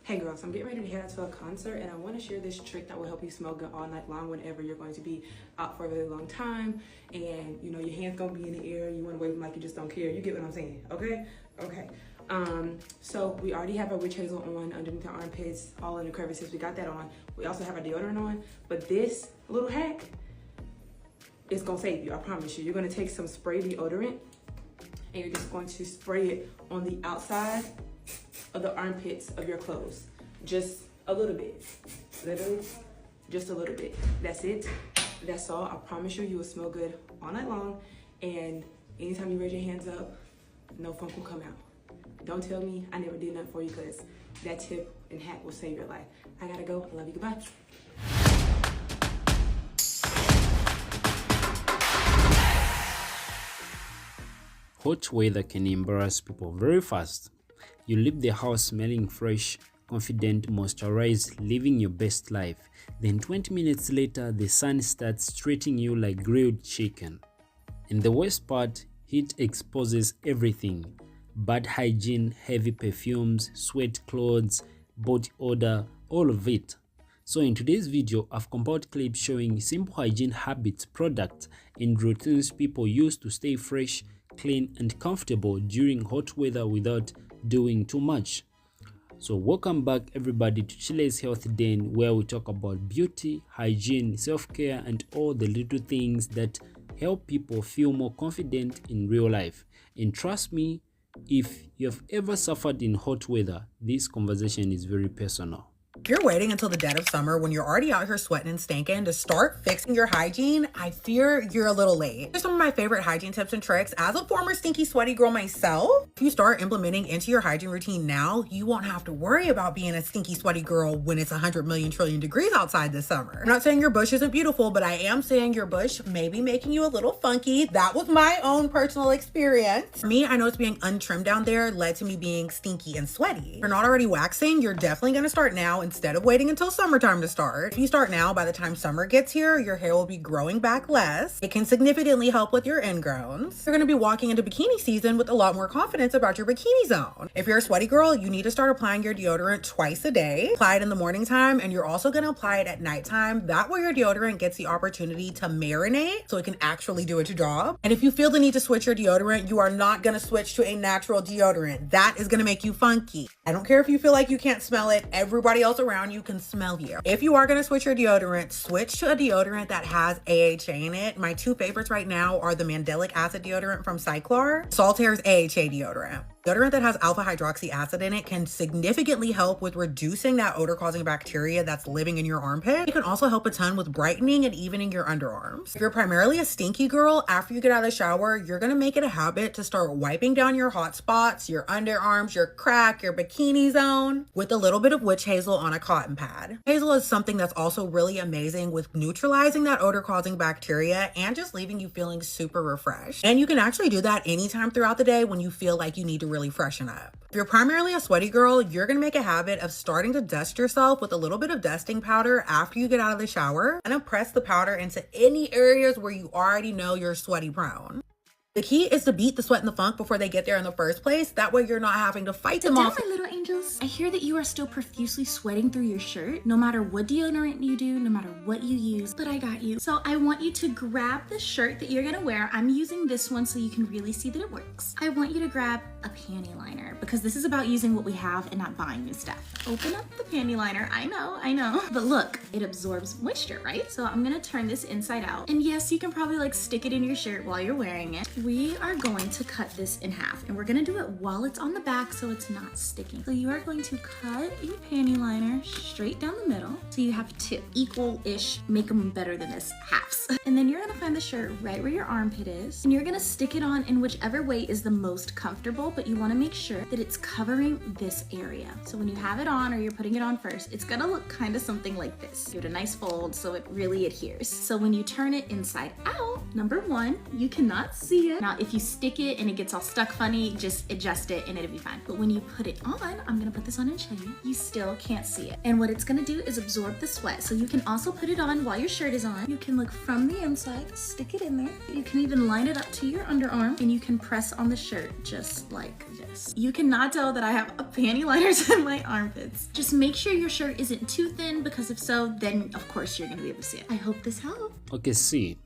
Hey girls, I'm getting ready to head out to a concert and I want to share this trick that will help you smell good all night long whenever you're going to be out for a really long time and you know your hands gonna be in the air, you want to wave them like you just don't care. You get what I'm saying, okay? Okay. So we already have our witch hazel on underneath our armpits, all in the crevices. We got that on. We also have our deodorant on, but this little hack is gonna save you, I promise you. You're gonna take some spray deodorant and you're just going to spray it on the outside of the armpits of your clothes. Just a little bit, literally, just a little bit. That's it, that's all. I promise you, you will smell good all night long. And anytime you raise your hands up, no funk will come out. Don't tell me I never did nothing for you, because that tip and hack will save your life. I gotta go, I love you, goodbye. Hot weather can embarrass people very fast. You leave the house smelling fresh, confident, moisturized, living your best life. Then 20 minutes later, the sun starts treating you like grilled chicken. And the worst part, heat exposes everything. Bad hygiene, heavy perfumes, sweat clothes, body odor, all of it. So in today's video, I've compiled clips showing simple hygiene habits, products, and routines people use to stay fresh, clean, and comfortable during hot weather without doing too much. So welcome back everybody to Chile's Health Den, where we talk about beauty, hygiene, self-care, and all the little things that help people feel more confident in real life. And trust me, if you have ever suffered in hot weather, this conversation is very personal. If you're waiting until the dead of summer when you're already out here sweating and stinking to start fixing your hygiene, I fear you're a little late. Here's some of my favorite hygiene tips and tricks. As a former stinky, sweaty girl myself, if you start implementing into your hygiene routine now, you won't have to worry about being a stinky, sweaty girl when it's 100 million trillion degrees outside this summer. I'm not saying your bush isn't beautiful, but I am saying your bush may be making you a little funky. That was my own personal experience. For me, I noticed being untrimmed down there led to me being stinky and sweaty. If you're not already waxing, you're definitely gonna start now instead of waiting until summertime to start. If you start now, by the time summer gets here, your hair will be growing back less. It can significantly help with your ingrowns. You're gonna be walking into bikini season with a lot more confidence about your bikini zone. If you're a sweaty girl, you need to start applying your deodorant twice a day. Apply it in the morning time, and you're also gonna apply it at nighttime. That way your deodorant gets the opportunity to marinate so it can actually do its job. And if you feel the need to switch your deodorant, you are not gonna switch to a natural deodorant. That is gonna make you funky. I don't care if you feel like you can't smell it. Everybody else around you can smell you. If you are gonna switch your deodorant, switch to a deodorant that has AHA in it. My two favorites right now are the mandelic acid deodorant from Cyclar, Saltaire's AHA deodorant. Deodorant that has alpha hydroxy acid in it can significantly help with reducing that odor-causing bacteria that's living in your armpit. It can also help a ton with brightening and evening your underarms. If you're primarily a stinky girl, after you get out of the shower, you're gonna make it a habit to start wiping down your hot spots, your underarms, your crack, your bikini zone with a little bit of witch hazel on a cotton pad. Hazel is something that's also really amazing with neutralizing that odor-causing bacteria and just leaving you feeling super refreshed. And you can actually do that anytime throughout the day when you feel like you need to really freshen up. If you're primarily a sweaty girl, you're gonna make a habit of starting to dust yourself with a little bit of dusting powder after you get out of the shower, and then press the powder into any areas where you already know you're sweaty prone. The key is to beat the sweat and the funk before they get there in the first place. That way you're not having to fight them off. My little angels, I hear that you are still profusely sweating through your shirt, no matter what deodorant you do, no matter what you use, but I got you. So I want you to grab the shirt that you're gonna wear. I'm using this one so you can really see that it works. I want you to grab a panty liner because this is about using what we have and not buying new stuff. Open up the panty liner, I know. But look, it absorbs moisture, right? So I'm gonna turn this inside out. And yes, you can probably like stick it in your shirt while you're wearing it. We are going to cut this in half and we're gonna do it while it's on the back so it's not sticking. So you are going to cut your panty liner straight down the middle. So you have two equal-ish, make them better than this, halves. And then you're gonna find the shirt right where your armpit is and you're gonna stick it on in whichever way is the most comfortable, but you wanna make sure that it's covering this area. So when you have it on or you're putting it on first, it's gonna look kind of something like this. Give it a nice fold so it really adheres. So when you turn it inside out, number one, you cannot see good. Now, if you stick it and it gets all stuck funny, just adjust it and it'll be fine. But when you put it on, I'm gonna put this on and show you, you still can't see it. And what it's gonna do is absorb the sweat. So you can also put it on while your shirt is on. You can look from the inside, stick it in there. You can even line it up to your underarm and you can press on the shirt just like this. You cannot tell that I have panty liners in my armpits. Just make sure your shirt isn't too thin, because if so, then of course you're gonna be able to see it. I hope this helped. Okay, see,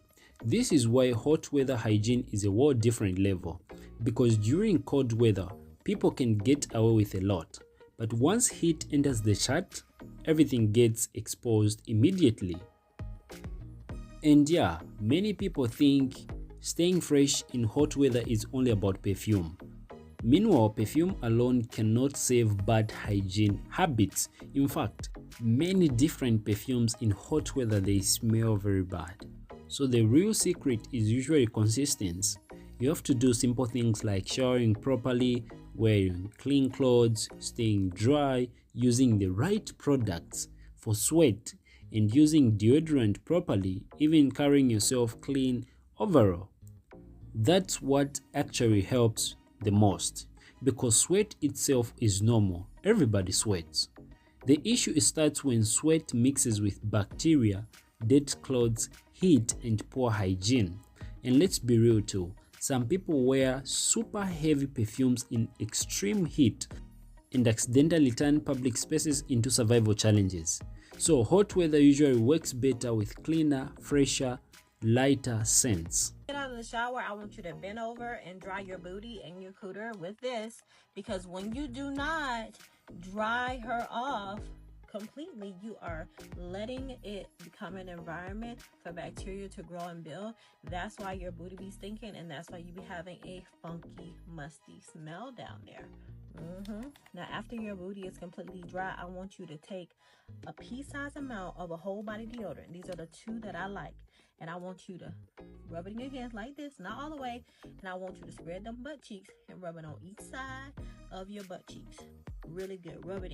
this is why hot weather hygiene is a whole different level, because during cold weather, people can get away with a lot. But once heat enters the shirt, everything gets exposed immediately. And yeah, many people think staying fresh in hot weather is only about perfume. Meanwhile, perfume alone cannot save bad hygiene habits. In fact, many different perfumes in hot weather, they smell very bad. So the real secret is usually consistency. You have to do simple things like showering properly, wearing clean clothes, staying dry, using the right products for sweat, and using deodorant properly, even carrying yourself clean overall. That's what actually helps the most, because sweat itself is normal. Everybody sweats. The issue starts when sweat mixes with bacteria, dead clothes, heat, and poor hygiene. And let's be real too, some people wear super heavy perfumes in extreme heat and accidentally turn public spaces into survival challenges. So hot weather usually works better with cleaner, fresher, lighter scents. Get out of the shower, I want you to bend over and dry your booty and your cooter with this, because when you do not dry her off completely, you are letting it become an environment for bacteria to grow and build. That's why your booty be stinking, and that's why you be having a funky, musty smell down there. Now, after your booty is completely dry, I want you to take a pea-sized amount of a whole body deodorant. These are the two that I like. And I want you to rub it in your hands like this, not all the way. And I want you to spread them butt cheeks and rub it on each side of your butt cheeks. Really good. Rub it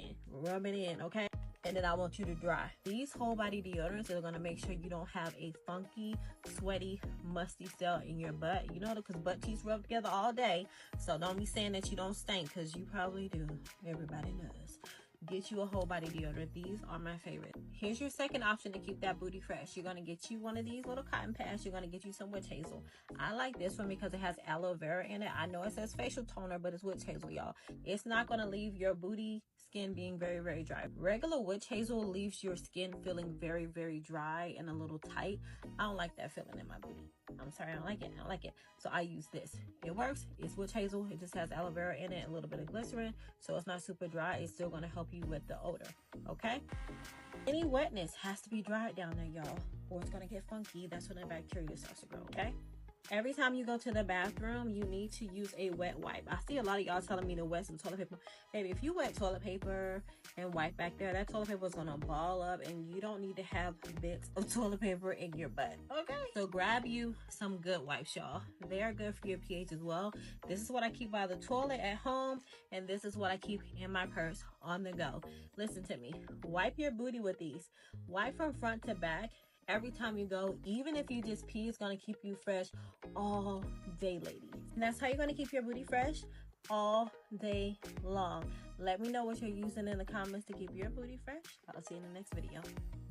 in, okay? And then I want you to dry. These whole body deodorants are gonna make sure you don't have a funky, sweaty, musty cell in your butt. You know, because butt cheeks rub together all day. So don't be saying that you don't stink, because you probably do. Everybody does. Get you a whole body deodorant. These are my favorite. Here's your second option to keep that booty fresh. You're going to get you one of these little cotton pads. You're going to get you some witch hazel. I like this one because it has aloe vera in it. I know it says facial toner, but it's witch hazel, y'all. It's not going to leave your booty skin being very, very dry. Regular witch hazel leaves your skin feeling very, very dry and a little tight. I don't like that feeling in my booty. I'm sorry, I don't like it. So I use this. It works. It's witch hazel. It just has aloe vera in it, a little bit of glycerin, so it's not super dry. It's still going to help you with the odor, okay? Any wetness has to be dried down there, y'all, or it's going to get funky. That's when the bacteria starts to grow, okay? Every time you go to the bathroom, you need to use a wet wipe. I see a lot of y'all telling me to wet some toilet paper. Baby, if you wet toilet paper and wipe back there, that toilet paper is going to ball up, and you don't need to have bits of toilet paper in your butt, okay? So grab you some good wipes, y'all. They are good for your pH as well. This is what I keep by the toilet at home, and this is what I keep in my purse on the go. Listen to me. Wipe your booty with these. Wipe from front to back. Every time you go, even if you just pee, it's going to keep you fresh all day, ladies. And that's how you're going to keep your booty fresh all day long. Let me know what you're using in the comments to keep your booty fresh. I'll see you in the next video.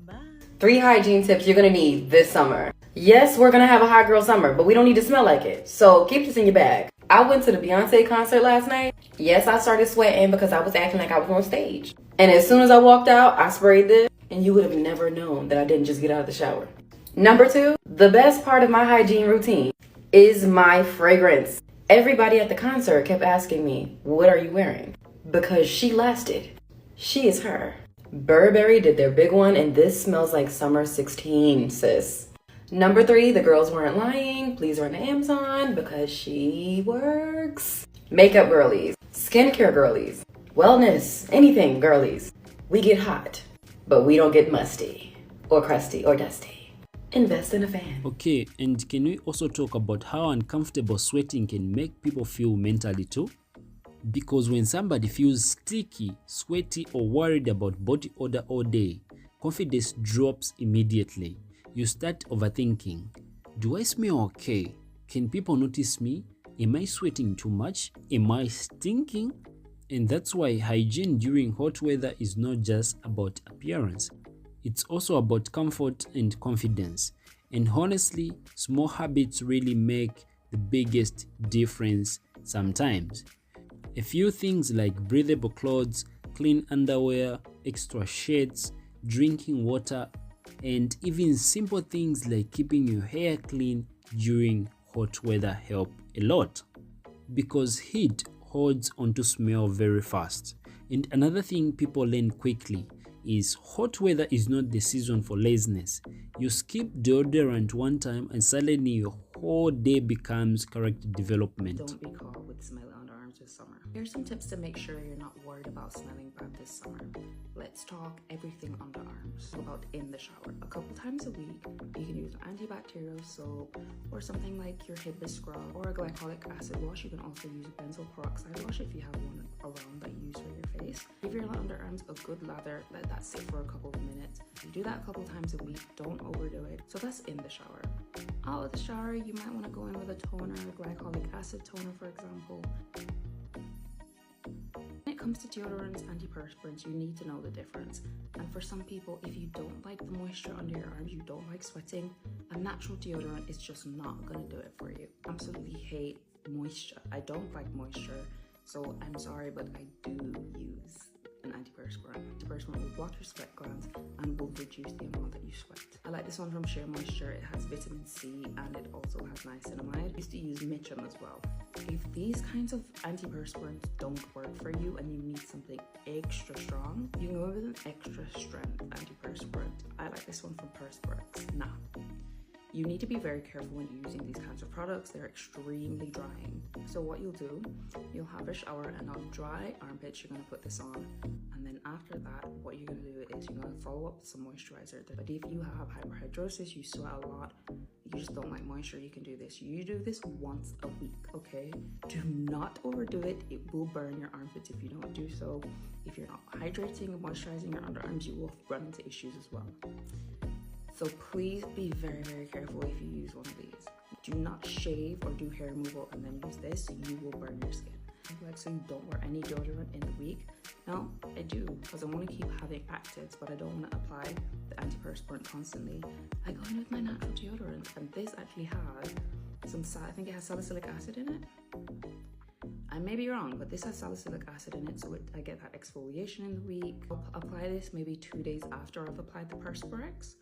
Bye. 3 hygiene tips you're going to need this summer. Yes, we're going to have a hot girl summer, but we don't need to smell like it. So keep this in your bag. I went to the Beyonce concert last night. Yes, I started sweating because I was acting like I was on stage. And as soon as I walked out, I sprayed this. And you would have never known that I didn't just get out of the shower. Number 2, the best part of my hygiene routine is my fragrance. Everybody at the concert kept asking me, what are you wearing? Because she lasted. She is her. Burberry did their big one, and this smells like summer 16, sis. Number 3, the girls weren't lying. Please run to Amazon because she works. Makeup girlies, skincare girlies, wellness, anything girlies. We get hot, but we don't get musty or crusty or dusty. Invest in a fan. Okay, and can we also talk about how uncomfortable sweating can make people feel mentally too? Because when somebody feels sticky, sweaty, or worried about body odor all day, confidence drops immediately. You start overthinking. Do I smell okay? Can people notice me? Am I sweating too much? Am I stinking? And that's why hygiene during hot weather is not just about appearance. It's also about comfort and confidence. And honestly, small habits really make the biggest difference sometimes. A few things like breathable clothes, clean underwear, extra shades, drinking water, and even simple things like keeping your hair clean during hot weather help a lot, because heat holds onto smell very fast. And another thing people learn quickly is hot weather is not the season for laziness. You skip deodorant one time and suddenly your whole day becomes character development. Don't be caught with smelly underarms this summer. Here's some tips to make sure you're not worried about smelling bad this summer. Let's talk everything underarms. About in the shower. A couple times a week, you can use an antibacterial soap or something like your Hibis scrub or a glycolic acid wash. You can also use a benzoyl peroxide wash if you have one around that you use for your face. Give your underarms a good lather. Let that sit for a couple of minutes. You do that a couple times a week. Don't overdo it. So that's in the shower. Out of the shower, you might want to go in with a toner, a glycolic acid toner, for example. When it comes to deodorants, antiperspirants, you need to know the difference. And for some people, if you don't like the moisture under your arms, you don't like sweating, a natural deodorant is just not going to do it for you. Absolutely hate moisture. I don't like moisture, so I'm sorry, but I do use an antiperspirant. Antiperspirant will block your sweat glands and will reduce the amount that you sweat. I like this one from Sheer Moisture. It has vitamin C and it also has niacinamide. I used to use Mitchum as well. If these kinds of antiperspirants don't work for you and you need something extra strong, you can go with an extra strength antiperspirant. I like this one from Perspirants. Now, you need to be very careful when you're using these kinds of products. They're extremely drying. So what you'll do, you'll have a shower and on dry armpits, you're gonna put this on. And then after that, what you're gonna do is you're gonna follow up with some moisturizer. But if you have hyperhidrosis, you sweat a lot, you just don't like moisture, you can do this. You do this once a week, okay? Do not overdo it. It will burn your armpits if you don't do so. If you're not hydrating and moisturizing your underarms, you will run into issues as well. So please be very, very careful if you use one of these. Do not shave or do hair removal and then use this. You will burn your skin. Like, so you don't wear any deodorant in the week. No, I do, because I want to keep having actives, but I don't want to apply the antiperspirant constantly. I go in with my natural deodorant, and this actually has some, I think it has salicylic acid in it. I may be wrong, but this has salicylic acid in it, so I get that exfoliation in the week. I'll apply this maybe 2 days after I've applied the Perspirex.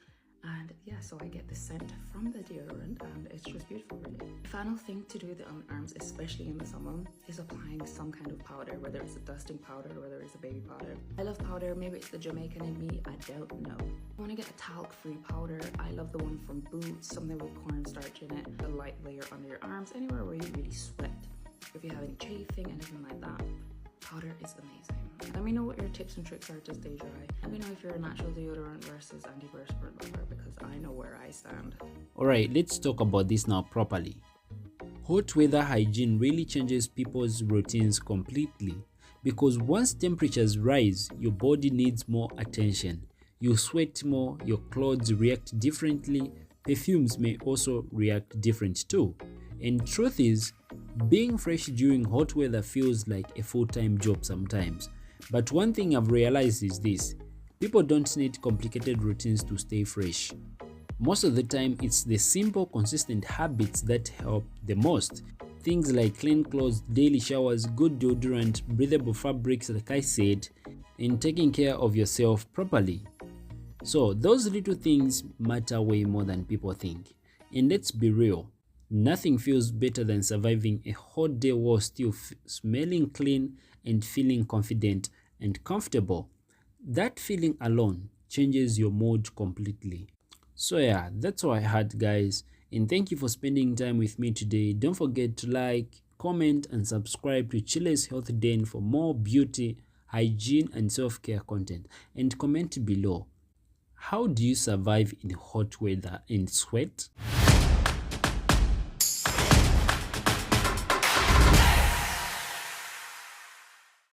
And yeah, so I get the scent from the deodorant and it's just beautiful, really. The final thing to do with the underarms, especially in the summer, is applying some kind of powder, whether it's a dusting powder, whether it's a baby powder. I love powder, maybe it's the Jamaican in me, I don't know. I want to get a talc-free powder. I love the one from Boots, something with cornstarch in it, a light layer under your arms, anywhere where you really sweat. If you have any chafing, anything like that, powder is amazing. Let me know what your tips and tricks are to stay dry. Let me know if you're a natural deodorant versus antiperspirant lover, because I know where I stand. Alright, let's talk about this now properly. Hot weather hygiene really changes people's routines completely, because once temperatures rise, your body needs more attention. You sweat more, your clothes react differently, perfumes may also react different too. And truth is, being fresh during hot weather feels like a full-time job sometimes. But one thing I've realized is this: people don't need complicated routines to stay fresh. Most of the time, it's the simple, consistent habits that help the most. Things like clean clothes, daily showers, good deodorant, breathable fabrics, like I said, and taking care of yourself properly. So those little things matter way more than people think. And let's be real, nothing feels better than surviving a hot day while still smelling clean and feeling confident and comfortable. That feeling alone changes your mood completely. So yeah, that's all I had, guys, and thank you for spending time with me today. Don't forget to like, comment and subscribe to Chile's Health Den for more beauty, hygiene and self-care content, and comment below. How do you survive in hot weather and sweat?